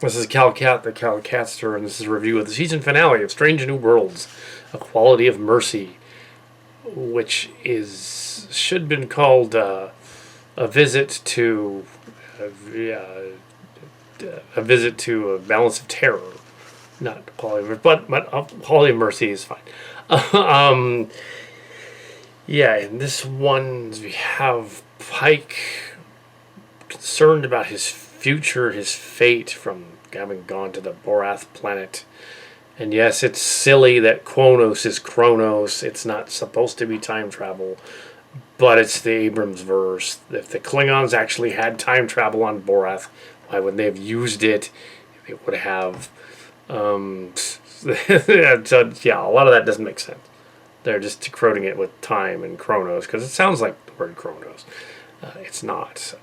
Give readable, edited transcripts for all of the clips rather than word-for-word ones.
This is Kal Kat, the Kal Katster, and this is a review of the season finale of Strange New Worlds, A Quality of Mercy, which should have been called a visit to a visit to a balance of terror, not quality, but quality of mercy is fine. um, yeah, in this one we have Pike concerned about his future, his fate from having gone to the Borath planet. And yes, it's silly that Kronos is Kronos. It's not supposed to be time travel, but it's the Abrams verse. If the Klingons actually had time travel on Borath, why wouldn't they have used it? They would have. So, yeah, a lot of that doesn't make sense. They're just decoding it with time and Kronos because it sounds like the word Kronos. It's not,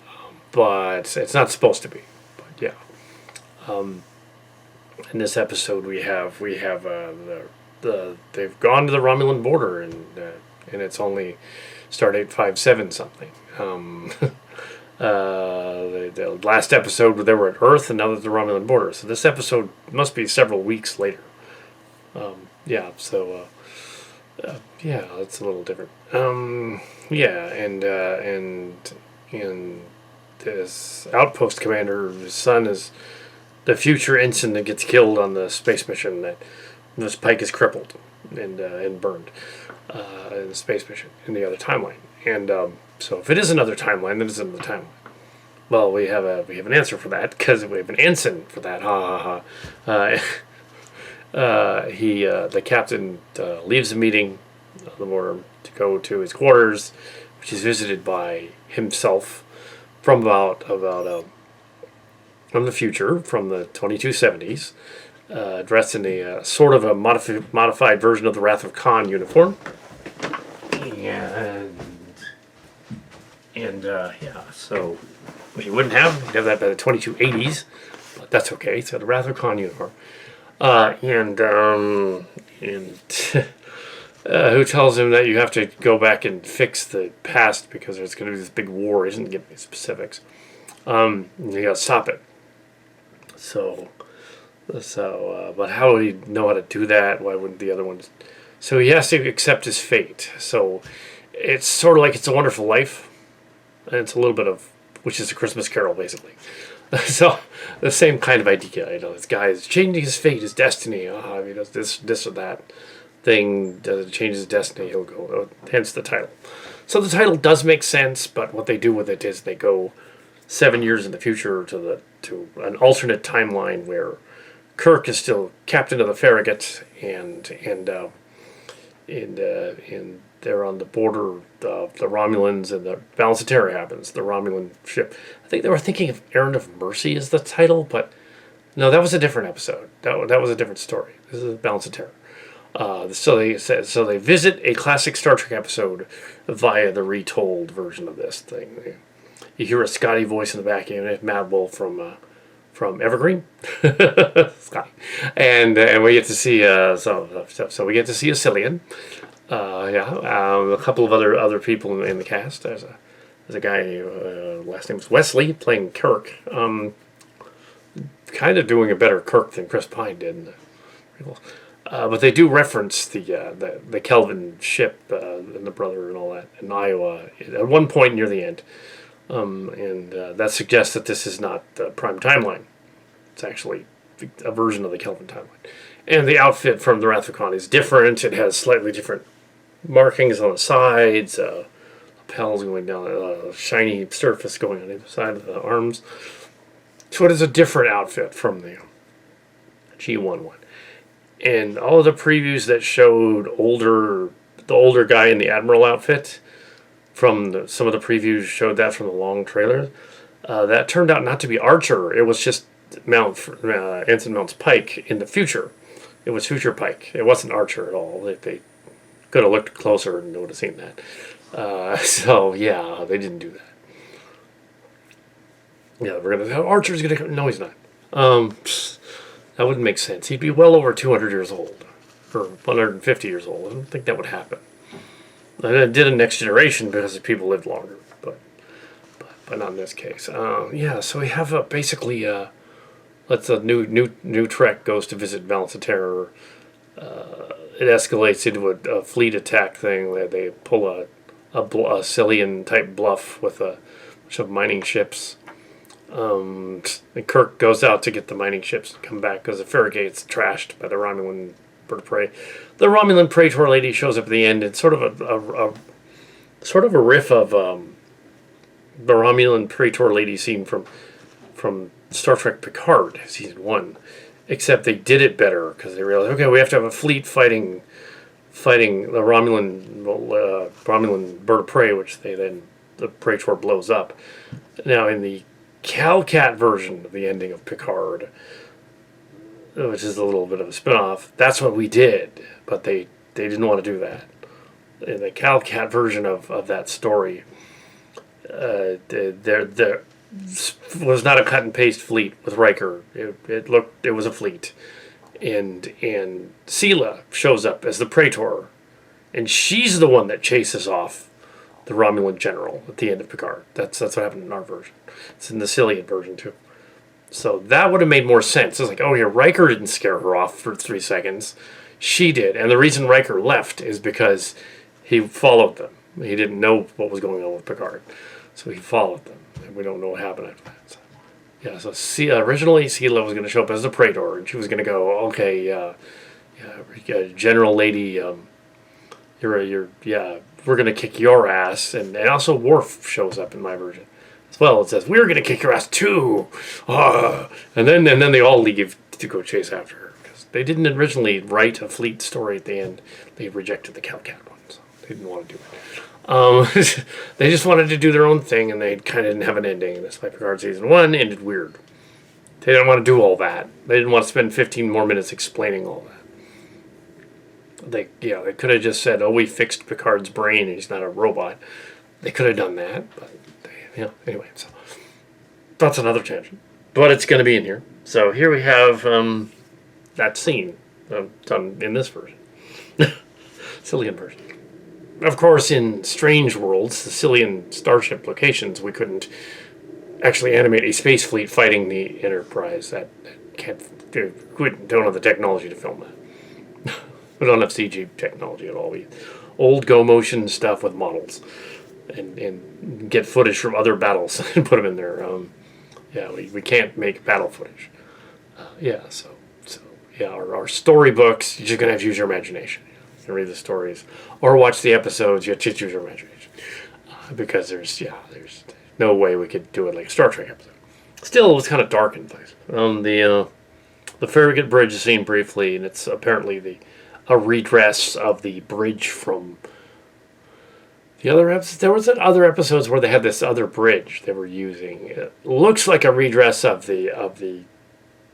but it's not supposed to be. But yeah. In this episode, we have they've gone to the Romulan border, and it's only Stardate 5-7 something. The last episode they were at Earth, and now they're at the Romulan border. So this episode must be several weeks later. Yeah, so yeah, it's a little different. Yeah, and this outpost commander, his son is the future ensign that gets killed on the space mission. That this Pike is crippled and burned in the space mission in the other timeline. And so if it is another timeline, then it's another timeline. Well, we have an answer for that because we have an ensign for that. Ha ha ha. The captain leaves the meeting of the mortar to go to his quarters, which is visited by himself from from the future, from the 2270s, dressed in a sort of a modified version of the Wrath of Khan uniform, and yeah, so what you wouldn't have, you'd have that by the 2280s, but that's okay. So the Wrath of Khan uniform. Who tells him that you have to go back and fix the past because there's going to be this big war. He doesn't give me specifics. You got to stop it. So, but how would he know how to do that? Why wouldn't the other ones? So he has to accept his fate. So it's sort of like It's a Wonderful Life, and it's a little bit of, which is a Christmas Carol, basically. So the same kind of idea, this guy is changing his fate, his destiny. If he does this or that thing, does it change his destiny? He'll go. Hence the title. So the title does make sense, but what they do with it is they go 7 years in the future to an alternate timeline where Kirk is still captain of the Farragut, and they're on the border of the Romulans, and the Balance of Terror happens. The Romulan ship. I think they were thinking of Errand of Mercy as the title, but no, that was a different episode. That was a different story. This is Balance of Terror. So they visit a classic Star Trek episode via the retold version of this thing. You hear a Scotty voice in the back end, Mad Wolf from Evergreen, Scotty, and we get to see so we get to see a Cillian. A couple of other people in the cast. There's a guy, last name is Wesley, playing Kirk. Kind of doing a better Kirk than Chris Pine did in the prequels. But they do reference the Kelvin ship and the brother and all that in Iowa at one point near the end. And that suggests that this is not the Prime Timeline. It's actually a version of the Kelvin timeline. And the outfit from the Wrath of Khan is different. It has slightly different markings on the sides, lapels going down, a shiny surface going on either side of the arms. So it is a different outfit from the G11. And all of the previews that showed the older guy in the Admiral outfit, some of the previews showed that from the long trailer. That turned out not to be Archer. It was just Ensign Mount's Pike in the future. It was future Pike. It wasn't Archer at all. They could have looked closer and would have seen that. So yeah, they didn't do that. Yeah, we're gonna. Archer's gonna come. No, he's not. That wouldn't make sense. He'd be well over 200 years old, or 150 years old. I don't think that would happen. And it did in Next Generation because people lived longer, but not in this case. Yeah, so we have basically Let's a new Trek goes to visit Balance of Terror. It escalates into a fleet attack thing where they pull a Cillian type bluff with a bunch of mining ships. And Kirk goes out to get the mining ships and come back because the Farragut's trashed by the Romulan bird of prey. The Romulan Praetor lady shows up at the end. It's sort of a riff of the Romulan Praetor lady scene from Star Trek Picard season 1, except they did it better because they realized, okay, we have to have a fleet fighting the Romulan bird of prey, which the Praetor blows up. Now in the Kal Kat version of the ending of Picard, which is a little bit of a spinoff, that's what we did, but they didn't want to do that. In the Kal Kat version of that story, there was not a cut and paste fleet with Riker. It was a fleet, and Sela shows up as the Praetor, and she's the one that chases off the Romulan general at the end of Picard. That's what happened in our version. It's in the Cillian version too. So that would have made more sense. It's like, oh yeah, Riker didn't scare her off for 3 seconds. She did. And the reason Riker left is because he followed them. He didn't know what was going on with Picard. So he followed them. And we don't know what happened after that. So originally Sela was going to show up as a Praetor, and she was going to go, okay, General Lady, we're going to kick your ass. And also Worf shows up in my version as well. It says, we're going to kick your ass too. And then they all leave to go chase after her. Because they didn't originally write a fleet story at the end. They rejected the Kal Kat one, so they didn't want to do it. They just wanted to do their own thing, and they kind of didn't have an ending. That's why Picard season 1 ended weird. They didn't want to do all that. They didn't want to spend 15 more minutes explaining all that. They could have just said, oh, we fixed Picard's brain and he's not a robot. They could have done that, but anyway, so that's another tangent. But it's going to be in here. So here we have that scene done in this version. Cillian version. Of course, in Strange Worlds, the Cillian starship locations, we couldn't actually animate a space fleet fighting the Enterprise. We don't have the technology to film that. We don't have CG technology at all. We old go motion stuff with models, and get footage from other battles and put them in there. We can't make battle footage. Our storybooks, you're just gonna have to use your imagination. You can read the stories or watch the episodes. You have to use your imagination because there's no way we could do it like a Star Trek episode. Still, it was kind of dark in places. The Farragut Bridge is seen briefly, and it's apparently a redress of the bridge from the other episodes. There was other episodes where they had this other bridge they were using. It looks like a redress of the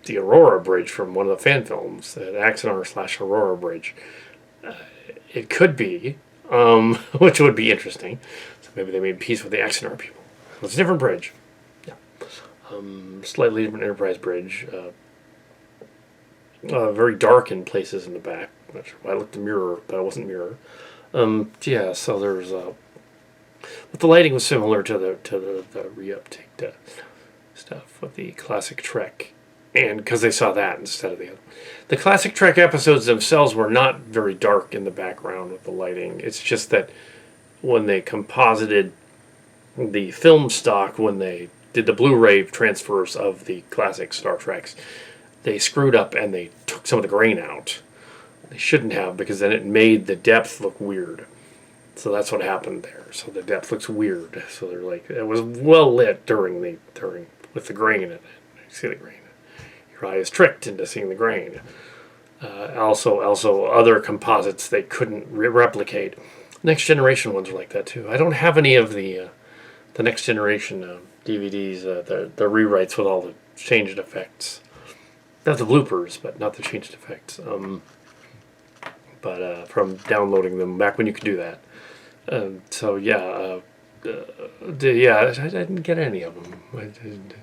Aurora Bridge from one of the fan films, the Axanar/Aurora Bridge. It could be, which would be interesting. So maybe they made peace with the Axanar people. It's a different bridge. Yeah, slightly different Enterprise bridge. Very dark in places in the back. I'm not sure why I looked at the mirror, but it wasn't mirror. So there's but the lighting was similar to the reuptake stuff with the classic Trek, and because they saw that instead of the other. The classic Trek episodes themselves were not very dark in the background with the lighting. It's just that when they composited the film stock, when they did the Blu-ray transfers of the classic Star Treks, they screwed up and they took some of the grain out. They shouldn't have, because then it made the depth look weird. So that's what happened there. So the depth looks weird. So they're like, it was well lit with the grain in it. You see the grain. Your eye is tricked into seeing the grain. Also other composites they couldn't replicate. Next Generation ones are like that too. I don't have any of the Next Generation DVDs, the rewrites with all the changed effects. Not the bloopers, but not the changed effects. But from downloading them back when you could do that. I didn't get any of them. I didn't,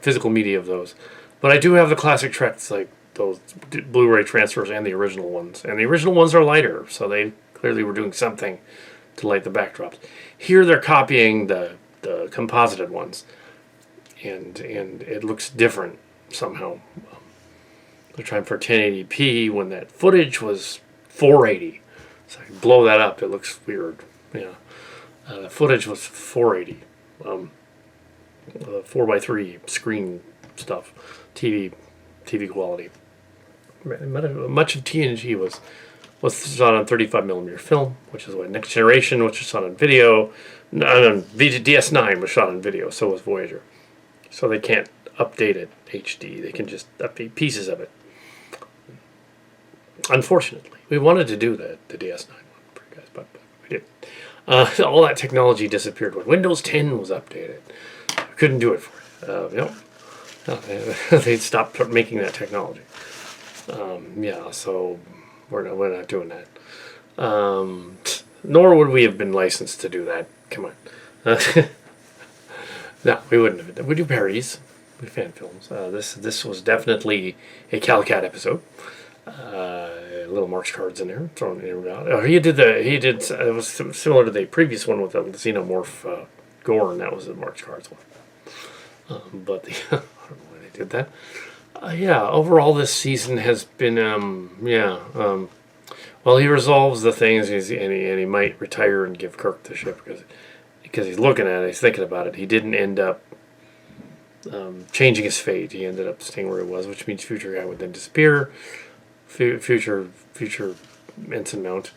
physical media of those. But I do have the classic Treks, like those Blu-ray transfers and the original ones. And the original ones are lighter, so they clearly were doing something to light the backdrops. Here they're copying the composited ones, and it looks different. somehow. They're trying for 1080p when that footage was 480. So I can blow that up. It looks weird. Yeah. The footage was 480. 4x3 screen stuff. TV quality. Much of TNG was shot on 35mm film, which is what Next Generation, which was shot on video. No, DS9 was shot on video, so was Voyager. So they can't update it HD. They can just update pieces of it. Unfortunately, we wanted to do the DS9 one for you guys, but we didn't. All that technology disappeared when Windows 10 was updated. Couldn't do it for you. They stopped making that technology. So we're not doing that. Nor would we have been licensed to do that. Come on. No, we wouldn't have. We do parodies. We fan films. This was definitely a Kal Kat episode. Little Mark's cards in there, thrown in and out. It was similar to the previous one with the Xenomorph Gorn. That was the Mark's cards one. But I don't know why they did that. Overall this season has been, well, he resolves the things, and he might retire and give Kirk the ship because he's looking at it, he's thinking about it. He didn't end up changing his fate. He ended up staying where he was, which means Future Guy would then disappear. Future Ensign Mount.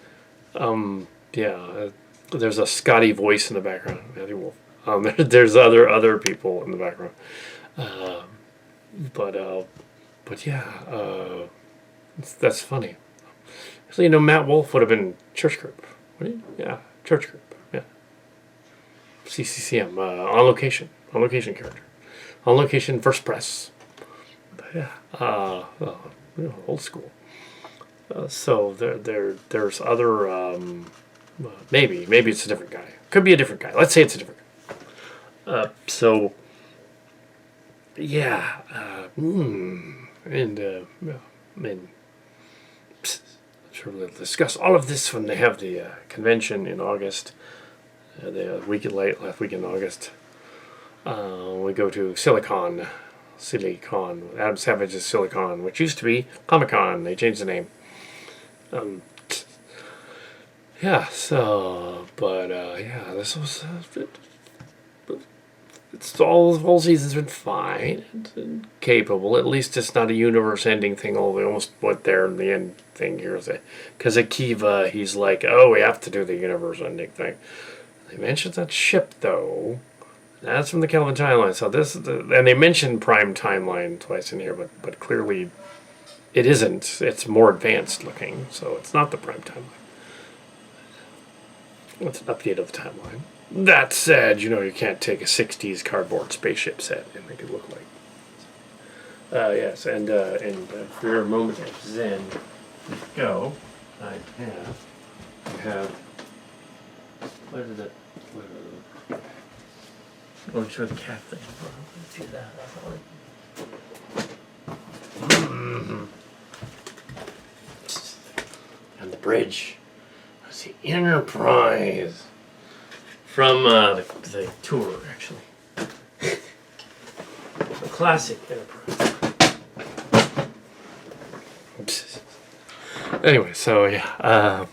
There's a Scotty voice in the background. Matthew Wolf. There's other people in the background. That's funny. So, Matt Wolf would have been Church Group. Yeah, Church Group. Yeah. CCCM, on location character. On location, first press. Old school. So there's other, maybe it's a different guy. Could be a different guy. Let's say it's a different guy. Sure, we'll discuss all of this when they have the convention in August. The last week in August. We go to Silicon, Adam Savage's Silicon, which used to be Comic-Con. They changed the name. This was it's all the whole season's been fine and capable. At least it's not a universe-ending thing. Although we almost went there in the end thing here, because Akiva, he's like, we have to do the universe-ending thing. They mentioned that ship though. That's from the Kelvin timeline. So and they mentioned Prime timeline twice in here, but clearly it isn't. It's more advanced looking, so it's not the Prime timeline. It's an update of the timeline. That said, you can't take a 60s cardboard spaceship set and make it look like. Yes, and for your moment of zen, go. I have. Where did it? I'll show the cat thing. Let's do that. And the bridge. Let's see, Enterprise. From the tour, actually. The classic Enterprise. Anyway, so yeah.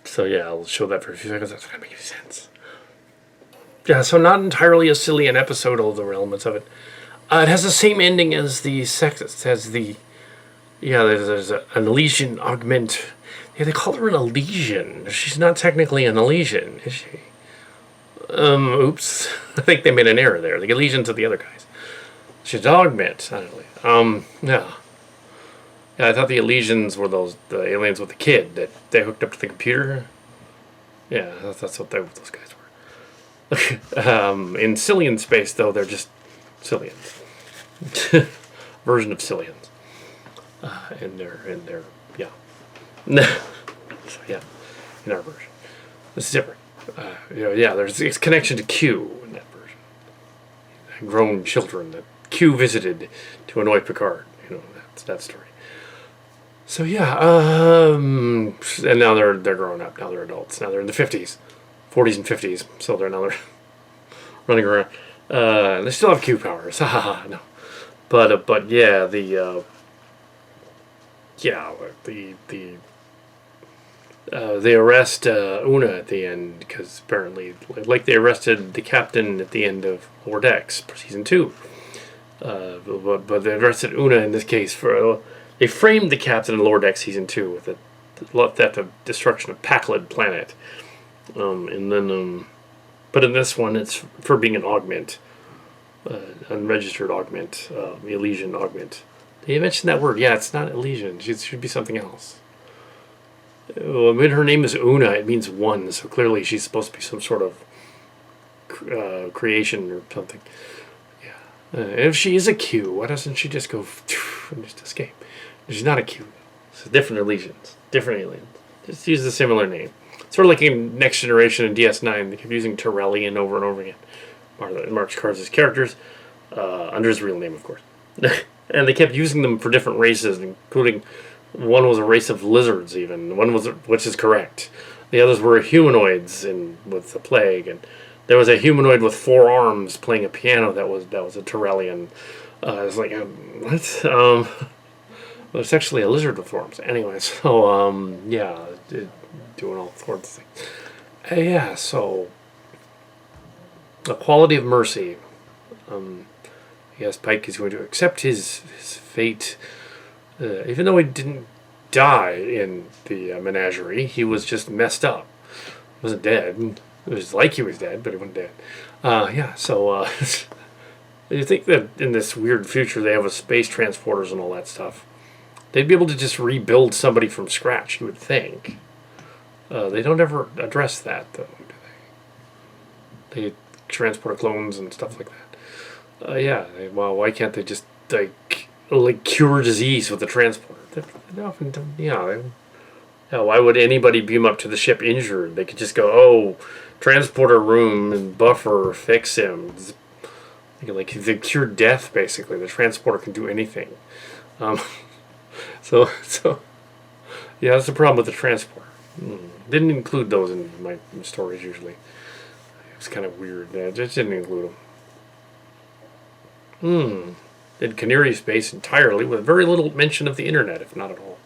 So yeah, I'll show that for a few seconds. That's not gonna make any sense. Yeah, so not entirely a silly an episode, all the elements of it. It has the same ending as the Sexist. It has the there's an Elysian augment. Yeah, they call her an Elysian. She's not technically an Elysian, is she? Oops. I think they made an error there. The Elysians are the other guys. She's an augment. I don't know. Yeah, I thought the Elysians were the aliens with the kid that they hooked up to the computer. Yeah, that's what those guys were. In Cillian space, though, they're just Cillians. Version of Cillians. And they're so yeah, in our version, this is different. There's its connection to Q in that version. Grown children that Q visited to annoy Picard. That's that story. So yeah, and now they're grown up. Now they're adults. Now they're in the 40s and 50s. So they're running around. They still have Q powers. No, but yeah, they arrest Una at the end because apparently, like they arrested the captain at the end of Lower Decks season 2. But they arrested Una in this case for they framed the captain in Lower Decks season 2 with the theft of destruction of Pakled planet, and then but in this one it's for being an augment, unregistered augment, Elysian augment. They mentioned that word. Yeah, it's not Elysian. It should be something else. Well, when her name is Una, it means one, so clearly she's supposed to be some sort of creation or something. Yeah. If she is a Q, why doesn't she just go and just escape? She's not a Q. It's different Elysians. Different aliens. Just use a similar name. Sort of like in Next Generation and DS9, they kept using Terrellian over and over again. Mark Cars' characters, under his real name, of course. And they kept using them for different races, including one was a race of lizards, even. One was, which is correct. The others were humanoids with the plague, and there was a humanoid with 4 arms playing a piano that was a Terrellian. It was like, what? Well, it's actually a lizard with 4 arms. Anyway, so, yeah, doing all sorts of things. Yeah, so, the quality of mercy. Yes, Pike is going to accept his fate. Even though he didn't die in the menagerie, he was just messed up. He wasn't dead. It was like he was dead, but he wasn't dead. Yeah, so you think that in this weird future they have with space transporters and all that stuff, they'd be able to just rebuild somebody from scratch, you would think. They don't ever address that, though, do they? They transport clones and stuff like that. Yeah, well, why can't they just, like cure disease with the transporter? They often don't, yeah. Why would anybody beam up to the ship injured? They could just go, oh, transporter room and buffer, fix him. Like they cure death, basically. The transporter can do anything. So yeah, that's the problem with the transporter. Didn't include those in my stories usually. It was kind of weird. I just didn't include them. Did Canary space entirely with very little mention of the internet, if not at all.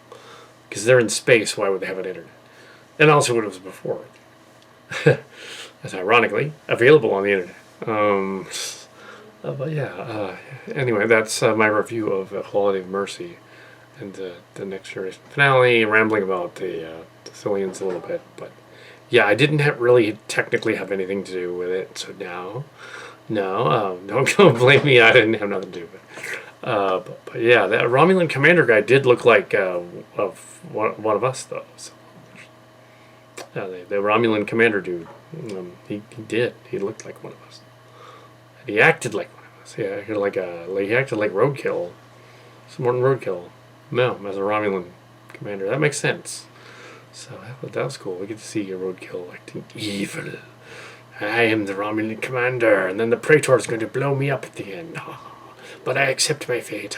Because they're in space, why would they have an internet? And also what it was before. That's ironically available on the internet. But yeah, anyway, that's my review of Quality of Mercy and the Next Generation finale, rambling about the Sicilians a little bit. But yeah, I didn't really technically have anything to do with it, so now... No, don't go blame me. I didn't have nothing to do with it. But yeah, that Romulan commander guy did look like of one of us, though. So, the Romulan commander dude, he did. He looked like one of us. And he acted like one of us. Yeah, he acted like Roadkill, some more than Roadkill. No, as a Romulan commander, that makes sense. So that was cool. We get to see a Roadkill acting evil. I am the Romulan commander, and then the Praetor is going to blow me up at the end. But I accept my fate.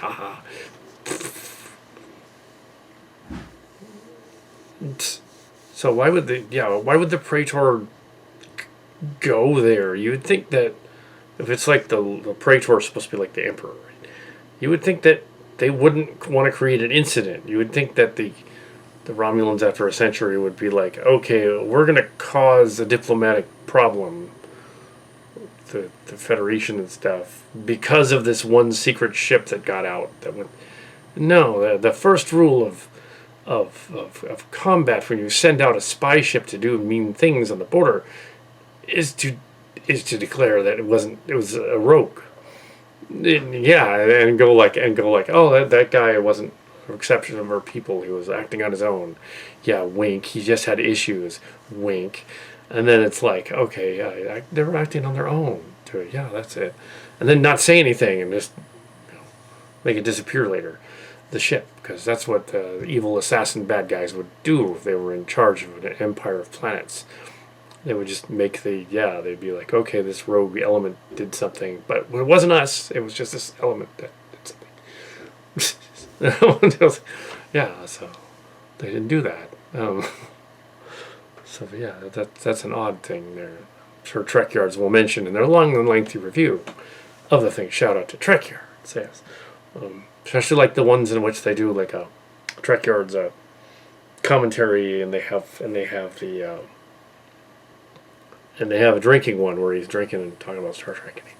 So why would the Praetor go there? You would think that if it's like the Praetor is supposed to be like the Emperor, right? You would think that they wouldn't want to create an incident. You would think that the Romulans after a century would be like, okay, we're going to cause a diplomatic problem, the Federation and stuff, because of this one secret ship that got out. No, the first rule of combat when you send out a spy ship to do mean things on the border is to declare that it was a rogue. And go like, oh, that guy wasn't an exception of our people. He was acting on his own. Yeah, wink. He just had issues. Wink. And then it's like, okay, yeah, they were acting on their own. Yeah, that's it. And then not say anything and just make it disappear later. The ship, because that's what the evil assassin bad guys would do if they were in charge of an empire of planets. They would just they'd be like, okay, this rogue element did something, but it wasn't us. It was just this element that did something. Yeah, so they didn't do that. So yeah, that's an odd thing there. sure Trek Yards will mention in their long and lengthy review of the thing. Shout out to Trek Yards, yes. Especially like the ones in which they do like a Trek Yards commentary, and they have a drinking one where he's drinking and talking about Star Trek.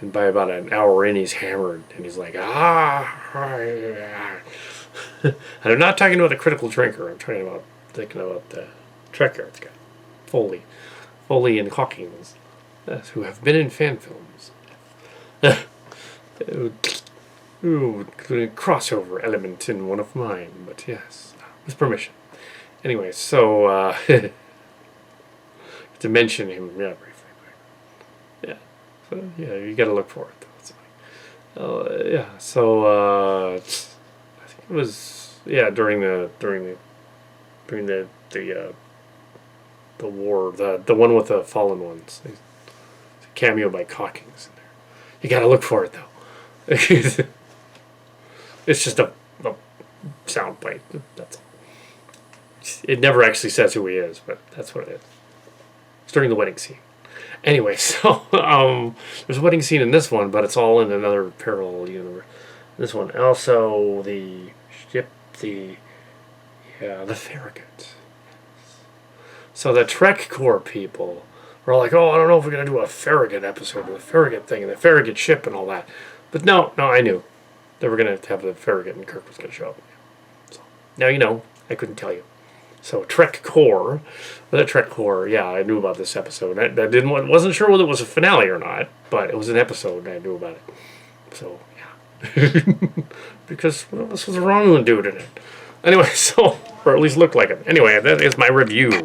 And by about an hour in, he's hammered, and he's like, And I'm not talking about a critical drinker. I'm thinking about the Trek Yards guy, Foley and Hawkins, who have been in fan films. Including a crossover element in one of mine, but yes, with permission. Anyway, so to mention him, yeah, briefly. Yeah, so yeah, you got to look for it. Yeah, so I think it was during the war, the one with the fallen ones. It's a cameo by Hawkins in there. You got to look for it though. It's just a sound bite. That's all. It never actually says who he is, but that's what it is. It's during the wedding scene. Anyway, so there's a wedding scene in this one, but it's all in another parallel universe. This one also the ship, the Farragut. So the Trek Corps people were all like, "Oh, I don't know if we're gonna do a Farragut episode, or the Farragut thing, and the Farragut ship, and all that." But no, I knew they were gonna have the Farragut, and Kirk was gonna show up. So now you know. I couldn't tell you. So Trek Corps, yeah, I knew about this episode. I wasn't sure whether it was a finale or not, but it was an episode, and I knew about it. So yeah, because this was a Romulan dude in it. Anyway, or at least looked like it. Anyway, that is my review